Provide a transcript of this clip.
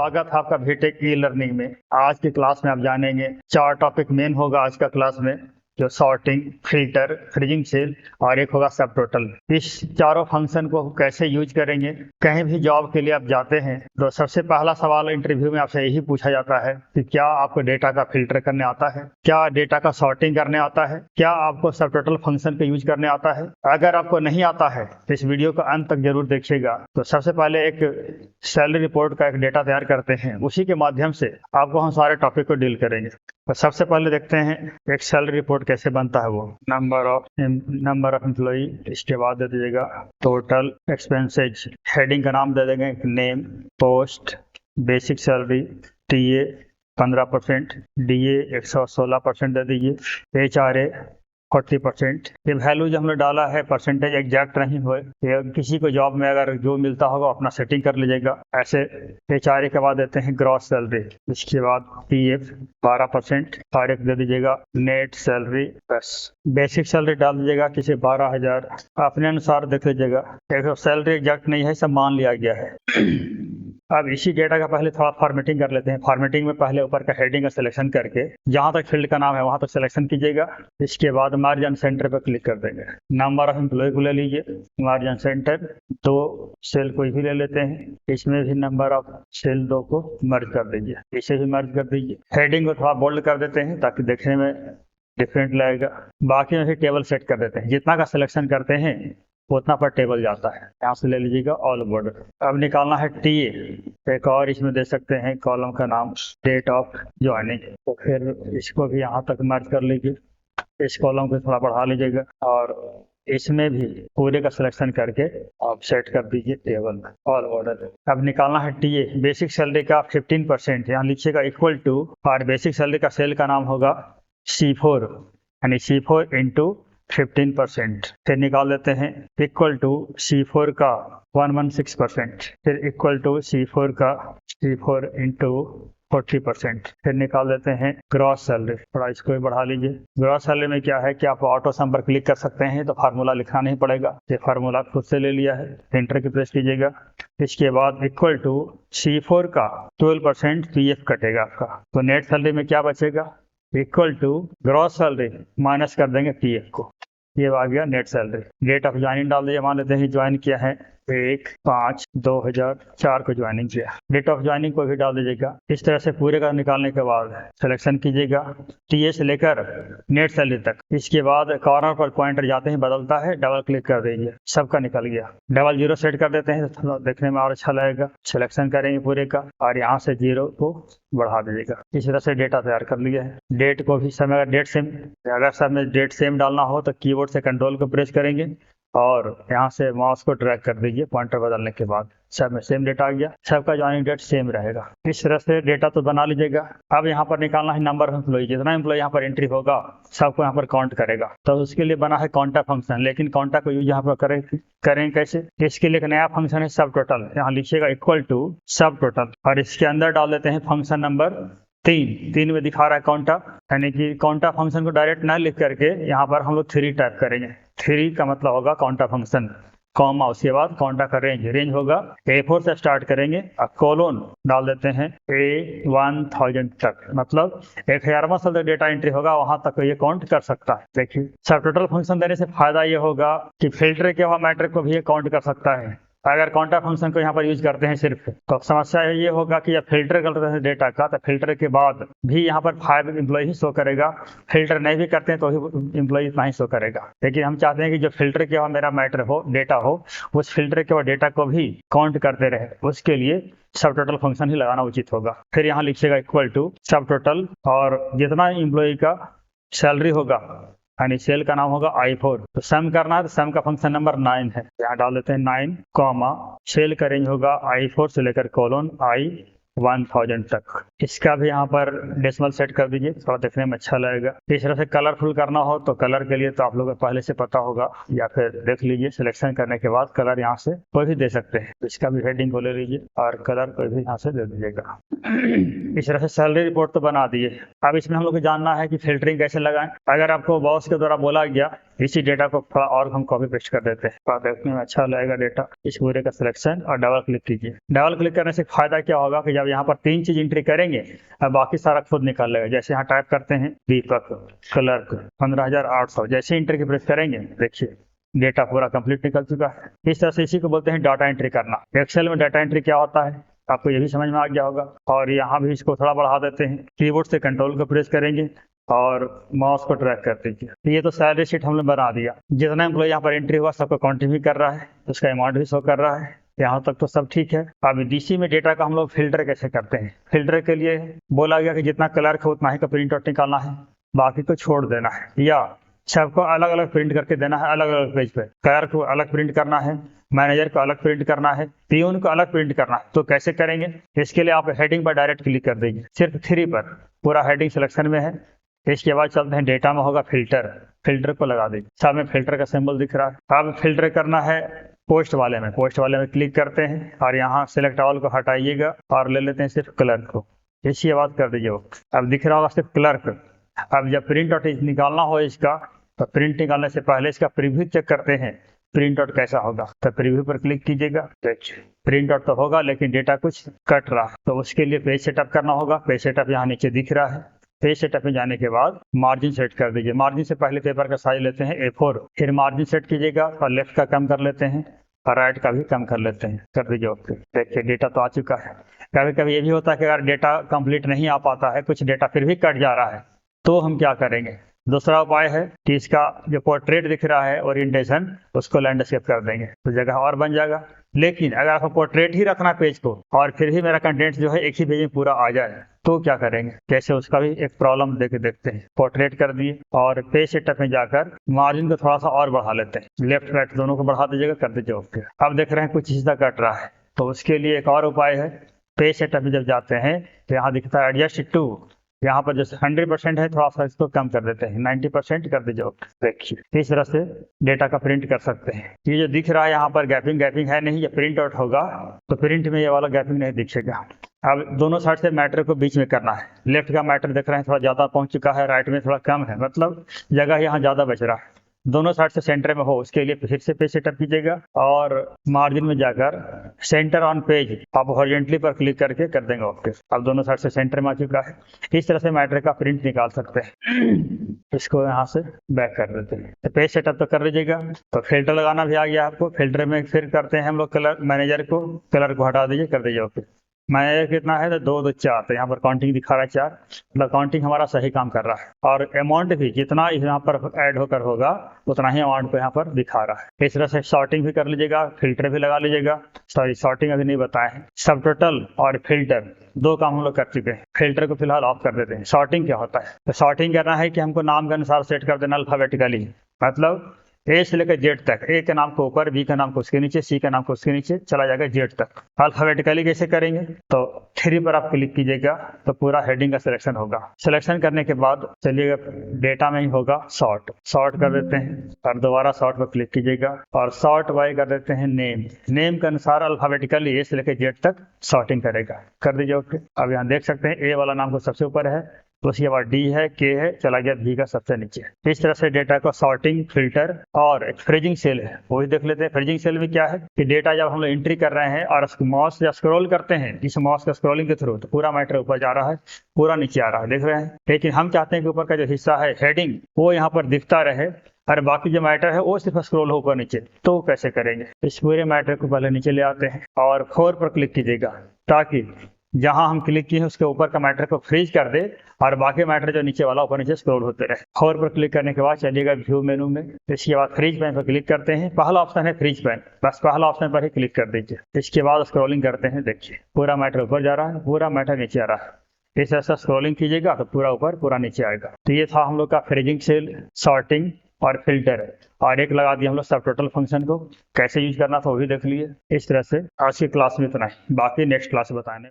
स्वागत है आपका बीटेक ई लर्निंग में। आज की क्लास में आप जानेंगे 4 टॉपिक मेन होगा आज का क्लास में, जो सॉर्टिंग, फिल्टर, फ्रीजिंग सेल और एक होगा सब टोटल। इस चारों फंक्शन को कैसे यूज करेंगे। कहीं भी जॉब के लिए आप जाते हैं तो सबसे पहला सवाल इंटरव्यू में आपसे यही पूछा जाता है कि क्या आपको डेटा का फिल्टर करने आता है, क्या डेटा का सॉर्टिंग करने आता है, क्या आपको सब टोटल फंक्शन का यूज करने आता है। अगर आपको नहीं आता है तो इस वीडियो को अंत तक जरूर देखिएगा। तो सबसे पहले एक सैलरी रिपोर्ट का एक डेटा तैयार करते हैं, उसी के माध्यम से आपको हम सारे टॉपिक को डील करेंगे। तो सबसे पहले देखते हैं एक सैलरी रिपोर्ट कैसे बनता है। वो नंबर ऑफ एम्प्लॉई, इसके बाद दे दीजिएगा टोटल एक्सपेंसेज, हेडिंग का नाम दे देंगे name, post, basic salary, TA 15%, DA 116% दे दीजिए, एचआरए 40%। ये वैल्यू जो हमने डाला है परसेंटेज एग्जैक्ट नहीं हुए, ये किसी को जॉब में अगर जो मिलता होगा अपना सेटिंग कर लीजिएगा। ऐसे एचआरए के बाद देते हैं ग्रॉस सैलरी, इसके बाद पीएफ 12%, तारीख दे दीजिएगा, नेट सैलरी, बस बेसिक सैलरी डाल दीजिएगा किसी 12,000, अपने अनुसार देख लीजिएगा। सैलरी एग्जैक्ट नहीं है, सब मान लिया गया है। अब इसी डेटा का पहले थोड़ा फॉर्मेटिंग कर लेते हैं। फॉर्मेटिंग में पहले ऊपर का हेडिंग का सिलेक्शन करके जहां तक फील्ड का नाम है वहां तक सिलेक्शन कीजिएगा। इसके बाद मार्जिन सेंटर पर क्लिक कर देंगे। नंबर ऑफ एम्प्लॉय को ले लीजिए, मार्जिन सेंटर 2 सेल कोई भी ले लेते हैं, इसमें भी नंबर ऑफ सेल 2 को मर्ज कर दीजिए, इसे भी मर्ज कर दीजिए। हेडिंग को थोड़ा बोल्ड कर देते हैं ताकि देखने में डिफरेंट लगेगा। बाकी में भी टेबल सेट कर देते हैं, जितना का सिलेक्शन करते हैं उतना पर टेबल जाता है। यहाँ से ले लीजिएगा ऑल बॉर्डर। अब निकालना है टीए, एक और इसमें दे सकते हैं कॉलम का नाम डेट ऑफ ज्वाइनिंग, तो फिर इसको भी यहाँ तक मर्ज कर लीजिए। इस कॉलम को थोड़ा बढ़ा लीजिएगा और इसमें भी पूरे का सिलेक्शन करके आप सेट कर दीजिए टेबल में ऑल बॉर्डर। अब निकालना है टीए, बेसिक सैलरी का 15%, यहाँ लिखिएगा इक्वल टू, और बेसिक सैलरी का सेल का नाम होगा C4, यानी C4 इंटू 15%। फिर निकाल देते हैं इक्वल टू C4 का 116%, फिर इक्वल टू C4 का C4 इंटू 40%। फिर निकाल देते हैं ग्रॉस सैलरी, थोड़ा इसको भी बढ़ा लीजिए। ग्रॉस सैलरी में क्या है कि आप ऑटो सम पर क्लिक कर सकते हैं, तो फार्मूला लिखना नहीं पड़ेगा, ये फार्मूला खुद से ले लिया है। एंटर की प्रेस कीजिएगा। इसके बाद इक्वल टू C4 का 12% पीएफ कटेगा आपका, तो नेट सैलरी में क्या बचेगा, equal to gross salary minus कर देंगे पीएफ को, ये आ गया net salary. Date of joining डाल दीजिए, मान लेते हैं ज्वाइन किया है 1/5/2004 को ज्वाइनिंग किया। डेट ऑफ ज्वाइनिंग को भी डाल दीजिएगा। इस तरह से पूरे का निकालने के बाद सिलेक्शन कीजिएगा टीए से लेकर नेट सैलरी तक। इसके बाद कॉर्नर पर पॉइंटर जाते हैं बदलता है, डबल क्लिक कर दीजिए, सबका निकल गया। डबल जीरो सेट कर देते हैं तो देखने में और अच्छा लगेगा। सिलेक्शन करेंगे पूरे का और यहाँ से 0 को बढ़ा दीजिएगा। इस तरह से डेटा तैयार कर लिया है। डेट को भी समय, अगर समय डेट सेम डालना हो तो कीबोर्ड से कंट्रोल को प्रेस करेंगे और यहाँ से माउस को ड्रैग कर दीजिए पॉइंटर बदलने के बाद, सब में सेम डेटा आ गया, सबका ज्वाइनिंग डेट सेम रहेगा। इस तरह से डेटा तो बना लीजिएगा। अब यहाँ पर निकालना है नंबर ऑफ एम्प्लॉय, जितना एम्प्लॉय यहाँ पर एंट्री होगा सबको यहाँ पर काउंट करेगा, तो उसके लिए बना है काउंटा फंक्शन। लेकिन काउंटा को यूज यहाँ पर करें कैसे, इसके लिए एक नया फंक्शन है सब टोटल, यहाँ लिखिएगा इक्वल टू सब टोटल, और इसके अंदर डाल देते हैं फंक्शन नंबर 3 में दिखा रहा है काउंटा, यानी कि काउंटा फंक्शन को डायरेक्ट ना लिख करके यहाँ पर हम लोग 3 टाइप करेंगे। 3 का मतलब होगा काउंटा फंक्शन, कॉमा, उसके बाद काउंटा का रेंज होगा A4 से स्टार्ट करेंगे और कोलोन डाल देते हैं A1000 तक, मतलब 1000वां तक डेटा एंट्री होगा वहां तक ये काउंट कर सकता है। देखिए सब टोटल फंक्शन देने से फायदा ये होगा कि फिल्टर के वहाँ मैट्रिक को भी ये काउंट कर सकता है। अगर काउंटा फंक्शन को यहाँ पर यूज करते हैं सिर्फ, तो समस्या ये होगा कि जब फिल्टर करते हैं डेटा का, तो फिल्टर के बाद भी यहाँ पर 5 एम्प्लॉय ही शो करेगा, फिल्टर नहीं भी करते हैं तो ही एम्प्लॉय इतना ही शो करेगा। लेकिन हम चाहते हैं कि जो फिल्टर के वहाँ मेरा मैटर हो, डेटा हो, उस फिल्टर के वहाँ डेटा को भी काउंट करते रहे, उसके लिए सब टोटल फंक्शन ही लगाना उचित होगा। फिर यहाँ लिखिएगा इक्वल टू सब टोटल, और जितना एम्प्लॉय का सैलरी होगा यानी सेल का नाम होगा I4, तो सम करना है तो सम का फंक्शन नंबर 9 है, यहाँ डाल देते हैं 9, कॉमा, सेल का रेंज होगा I4 से लेकर कोलोन I1000 तक। इसका भी यहाँ पर डेसिमल सेट कर दीजिए, थोड़ा देखने में अच्छा लगेगा। इस तरह से कलरफुल करना हो तो कलर के लिए तो आप लोगों को पहले से पता होगा, या फिर देख लीजिए सिलेक्शन करने के बाद कलर यहाँ से कोई भी दे सकते हैं। इसका भी हेडिंग को ले लीजिए और कलर कोई भी यहाँ से दे दीजिएगा। इस तरह से सैलरी रिपोर्ट तो बना दिए। अब इसमें हम लोग को जानना है कि फिल्टरिंग कैसे लगाएं। अगर आपको बॉस के द्वारा बोला गया इसी डेटा को थोड़ा और हम कॉपी पेस्ट कर देते हैं, तो देखने में अच्छा लगेगा डेटा। इस पूरे का सिलेक्शन और डबल क्लिक कीजिए। डबल क्लिक करने से फायदा क्या होगा कि जब यहाँ पर 3 चीज एंट्री करेंगे अब बाकी सारा खुद निकाल लेगा। जैसे यहाँ टाइप करते हैं दीपक क्लर्क 15,800, जैसे एंट्री की प्रेस करेंगे देखिए डेटा पूरा कंप्लीट निकल चुका है। इस तरह से इसी को बोलते हैं डाटा एंट्री करना। एक्सेल में डाटा एंट्री क्या होता है आपको ये भी समझ में आ गया होगा। और यहाँ भी इसको थोड़ा बढ़ा देते हैं, कीबोर्ड से कंट्रोल को प्रेस करेंगे और माउस को ड्रैग कर दीजिए। ये तो सैलरी शीट हमने बना दिया। जितना एम्प्लॉय यहाँ पर एंट्री हुआ सबको काउंटिंग भी कर रहा है, उसका अमाउंट भी शो कर रहा है। यहाँ तक तो सब ठीक है। अब डीसी में डेटा का हम लोग फिल्टर कैसे करते हैं। फिल्टर के लिए बोला गया कि जितना क्लर्क है उतना ही का प्रिंट आउट निकालना है, बाकी को छोड़ देना है या सबको अलग अलग प्रिंट करके देना है अलग अलग पेज पे। क्लर्क को अलग प्रिंट करना है, मैनेजर को अलग प्रिंट करना है, पीओन को अलग प्रिंट करना है। तो कैसे करेंगे, इसके लिए आप हेडिंग पर डायरेक्ट क्लिक कर दीजिए, सिर्फ 3 पर, पूरा हेडिंग सिलेक्शन में है। इसके बाद चलते हैं डेटा में होगा फिल्टर, फिल्टर को लगा दीजिए, सामने फिल्टर का सिंबल दिख रहा है। अब फिल्टर करना है पोस्ट वाले में, पोस्ट वाले में क्लिक करते हैं और यहाँ सिलेक्ट ऑल को हटाइएगा और ले लेते हैं सिर्फ क्लर्क को, इसी आवाज कर दीजिए। अब दिख रहा होगा सिर्फ क्लर्क। अब जब प्रिंट आउट निकालना हो इसका, तो प्रिंट निकालने से पहले इसका प्रीव्यू चेक करते हैं प्रिंट आउट कैसा होगा। तो प्रीव्यू पर क्लिक कीजिएगा, प्रिंट आउट तो होगा लेकिन डेटा कुछ कट रहा है, तो उसके लिए पेज सेटअप करना होगा। पेज सेटअप यहाँ नीचे दिख रहा है। पेज सेटअप में जाने के बाद मार्जिन सेट कर दीजिए। मार्जिन से पहले पेपर का साइज लेते हैं A4, फिर मार्जिन सेट कीजिएगा और लेफ्ट का कम कर लेते हैं और राइट का भी कम कर लेते हैं, कर दीजिए ओके। देखिए डेटा तो आ चुका है। कभी कभी ये भी होता है कि अगर डेटा कंप्लीट नहीं आ पाता है, कुछ डेटा फिर भी कट जा रहा है, तो हम क्या करेंगे। दूसरा उपाय है कि इसका जो पोर्ट्रेट दिख रहा है ओरिएंटेशन, उसको लैंडस्केप कर देंगे तो जगह और बन जाएगा। लेकिन अगर आपको पोर्ट्रेट ही रखना पेज को और फिर भी मेरा कंटेंट जो है एक ही पेज में पूरा आ जाए, तो क्या करेंगे, कैसे, उसका भी एक प्रॉब्लम देके देखते हैं। पोर्ट्रेट कर दिए और पेज सेटअप में जाकर मार्जिन को थोड़ा सा और बढ़ा लेते हैं, लेफ्ट राइट दोनों को बढ़ा दीजिएगा, कर दीजिए ओके। अब देख रहे हैं कुछ हिस्सा कट रहा है, तो उसके लिए एक और उपाय है। पेज सेटअप में जब जाते हैं तो यहाँ दिखता है एडजस्ट टू, यहाँ पर जैसे 100% है, थोड़ा सा इसको कम कर देते हैं, 90% कर दीजिए। देखिए इस तरह से डेटा का प्रिंट कर सकते हैं। ये जो दिख रहा है यहाँ पर गैपिंग है नहीं, ये प्रिंट आउट होगा तो प्रिंट में ये वाला गैपिंग नहीं दिखेगा। अब दोनों साइड से मैटर को बीच में करना है। लेफ्ट का मैटर देख रहे हैं थोड़ा ज्यादा पहुंच चुका है, राइट में थोड़ा कम है, मतलब जगह यहाँ ज्यादा बच रहा है। दोनों साइड से सेंटर में हो, उसके लिए फिर से पेज सेटअप कीजिएगा और मार्जिन में जाकर सेंटर ऑन पेज आप हॉरिजॉन्टली पर क्लिक करके कर देंगे ओके। अब दोनों साइड से सेंटर में आ चुका है। इस तरह से मैटर का प्रिंट निकाल सकते हैं। इसको यहाँ से बैक कर देते हैं। तो पेज सेटअप तो कर लीजिएगा। तो फिल्टर लगाना भी आ गया आपको। फिल्टर में फिर करते हैं हम लोग कलर, मैनेजर को, कलर को हटा दीजिए, कर दीजिए ओके। मैनेजर कितना है, तो 2 2 4, तो यहाँ पर काउंटिंग दिखा रहा है 4, मतलब काउंटिंग हमारा सही काम कर रहा है। और अमाउंट भी जितना यहाँ पर ऐड होकर होगा उतना ही अमाउंट को यहाँ पर दिखा रहा है। इस तरह से सॉर्टिंग भी कर लीजिएगा, फिल्टर भी लगा लीजिएगा। सॉरी, सॉर्टिंग अभी नहीं बताए हैं। सब टोटल और फिल्टर 2 काम हम लोग कर चुके हैं। फिल्टर को फिलहाल ऑफ कर देते हैं। सॉर्टिंग क्या होता है, तो सॉर्टिंग करना है कि हमको नाम के अनुसार सेट कर देना अल्फाबेटिकली, मतलब ए से लेकर जेड तक। ए के नाम को ऊपर, बी का नाम को उसके नीचे, सी का नाम को उसके नीचे, चला जाएगा जेड तक। अल्फाबेटिकली कैसे करेंगे, तो 3 पर आप क्लिक कीजिएगा तो पूरा हेडिंग का सिलेक्शन होगा। सिलेक्शन करने के बाद चलिएगा डेटा में ही होगा सॉर्ट, सॉर्ट कर देते हैं और दोबारा सॉर्ट पर क्लिक कीजिएगा और सॉर्ट बाय कर देते हैं नेम। नेम के अनुसार अल्फाबेटिकली ए से लेकर जेड तक सॉर्टिंग करेगा, कर दीजिए ओके। अब यहाँ देख सकते हैं ए वाला नाम को सबसे ऊपर है, तो उसके बाद डी है, के है, चला गया बी का सबसे नीचे। इस तरह से डेटा को सॉर्टिंग, फिल्टर और फ्रीजिंग सेल है, वो भी देख लेते हैं। फ्रीजिंग सेल में क्या है कि डेटा जब हम लोग एंट्री कर रहे हैं और माउस या स्क्रॉल करते हैं, इस माउस का स्क्रॉलिंग के थ्रू, तो पूरा मैटर ऊपर जा रहा है, पूरा नीचे आ रहा है, देख रहे हैं। लेकिन हम चाहते हैं कि ऊपर का जो हिस्सा है हेडिंग, वो यहाँ पर दिखता रहे और बाकी जो मैटर है वो सिर्फ स्क्रॉल होकर नीचे। तो कैसे करेंगे, इस पूरे मैटर को पहले नीचे ले आते हैं और 4 पर क्लिक कीजिएगा, ताकि जहां हम क्लिक किए हैं उसके ऊपर का मैटर को फ्रीज कर दे और बाकी मैटर जो नीचे वाला ऊपर नीचे स्क्रॉल होते रहे। 4 पर क्लिक करने के बाद चलिएगा व्यू मेनू में, इसके बाद फ्रीज पैन पर क्लिक करते हैं। पहला ऑप्शन है फ्रीज पैन, बस पहला ऑप्शन पर ही क्लिक कर दीजिए। इसके बाद स्क्रॉलिंग करते हैं, देखिए पूरा मैटर ऊपर जा रहा है, पूरा मैटर नीचे आ रहा है। इस ऐसा स्क्रॉलिंग कीजिएगा तो पूरा ऊपर पूरा नीचे आएगा। तो ये था हम लोग का फ्रीजिंग सेल, सॉर्टिंग और फिल्टर है। और एक लगा दिया हम लोग सब टोटल फंक्शन को, कैसे यूज करना था वो भी देख लिए। इस तरह से आज की क्लास में इतना ही, बाकी नेक्स्ट क्लास बताने।